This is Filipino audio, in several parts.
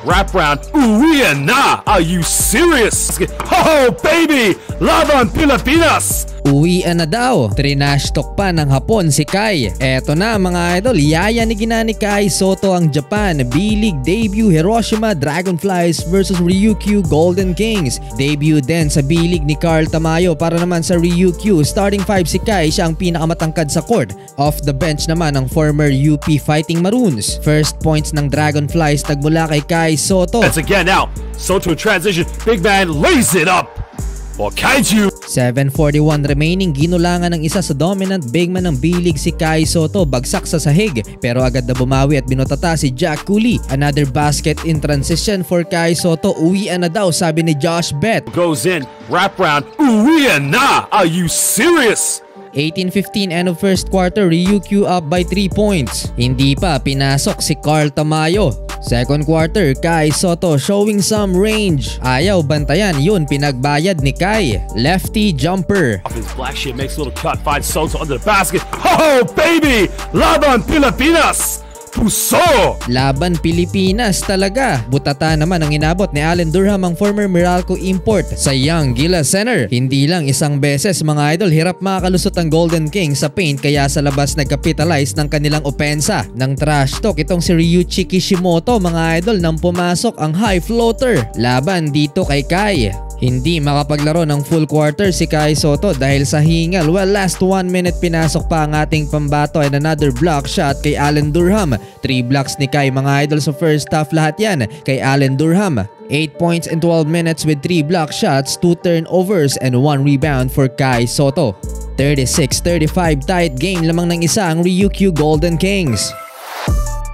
wraparound. Uwi na! Are you serious? Oh, baby! Laban Pilipinas! Uwi na daw. Trinash talk pa ng Hapon si Kai. Eto na mga idol, yayanigin na ni Kai Sotto ang Japan B-League debut Hiroshima Dragonflies versus Ryukyu Golden Kings. Debut din sa B-League ni Carl Tamayo para naman sa Ryukyu. Starting 5 si Kai, siya ang pinakamatangkad sa court. Off the bench naman ang former UP Fighting Maroons. First points ng Dragonflies nagmula kay Kai Sotto. That's again now. Sotto in transition. Big man lays it up. For Kaiju. 7:41 remaining, ginulangan ng isa sa dominant big man ng B-League si Kai Sotto, bagsak sa sahig pero agad na bumawi at binotata si Jack Cooley. Another basket in transition for Kai Sotto. Uwian na daw sabi ni Josh Bet. Goes in, wraparound. Uwian na! Are you serious? 18-15 end of first quarter, Ryukyu up by 3 points. Hindi pa pinasok si Carl Tamayo. Second quarter, Kai Sotto showing some range. Ayaw bantayan, yun pinagbayad ni Kai. Lefty jumper. His black shit makes a little cut, finds Sotto under the basket. Oh, baby! Laban Pilipinas! Puso! Laban Pilipinas talaga. Butata naman ang inabot ni Allen Durham, ang former Meralco import sa Young Gilas Center. Hindi lang isang beses mga idol, hirap makakalusot ang Golden Kings sa paint kaya sa labas nagkapitalize ng kanilang opensa. Nang trash talk itong si Ryuichi Kishimoto mga idol nang pumasok ang high floater. Laban dito kay Kai. Hindi makapaglaro ng full quarter si Kai Sotto dahil sa hingal. Well, last 1 minute pinasok pa ang ating pambato and another block shot kay Allen Durham. 3 blocks ni Kai mga idol sa first half, lahat yan kay Allen Durham. 8 points in 12 minutes with 3 block shots, 2 turnovers and 1 rebound for Kai Sotto. 36-35 tight game, lamang ng isa ang Ryukyu Golden Kings.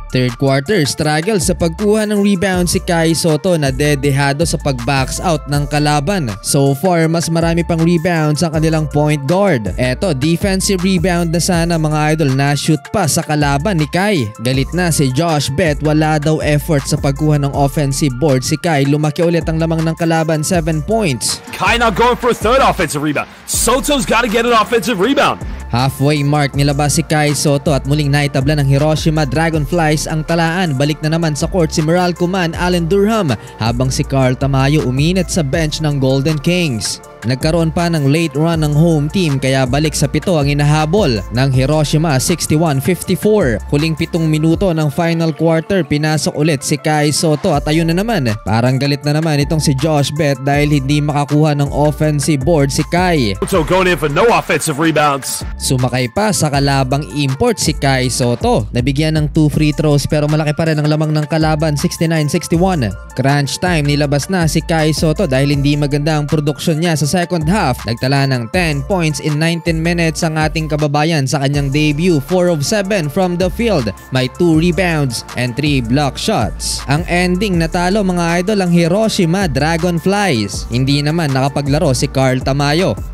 Third quarter, struggle sa pagkuha ng rebound si Kai Sotto na dedehado sa pag-box out ng kalaban. So far, mas marami pang rebounds ang kanilang point guard. Eto, defensive rebound na sana mga idol, na shoot pa sa kalaban ni Kai. Galit na si Josh Bet, wala daw effort sa pagkuha ng offensive board si Kai. Lumaki ulit ang lamang ng kalaban, 7 points. Kai not going for a third offensive rebound. Sotto's got to get an offensive rebound. Halfway mark, nilabas si Kai Sotto at muling naitabla ng Hiroshima Dragonflies ang talaan. Balik na naman sa court si Meralco man Allen Durham habang si Carl Tamayo uminit sa bench ng Golden Kings. Nagkaroon pa ng late run ng home team kaya balik sa 7 ang inahabol ng Hiroshima, 61-54. Huling 7 minuto ng final quarter, pinasok ulit si Kai Sotto at ayun na naman, parang galit na naman itong si Josh Bet dahil hindi makakuha ng offensive board si Kai. So going in for no offensive rebounds. Sumakay pa sa kalabang import si Kai Sotto. Nabigyan ng 2 free throws pero malaki pa rin ang lamang ng kalaban, 69-61. Crunch time, nilabas na si Kai Sotto dahil hindi maganda ang produksyon niya sa second half. Nagtala ng 10 points in 19 minutes ang ating kababayan sa kanyang debut. 4 of 7 from the field. May 2 rebounds and 3 block shots. Ang ending, natalo mga idol ang Hiroshima Dragonflies. Hindi naman nakapaglaro si Carl Tamayo.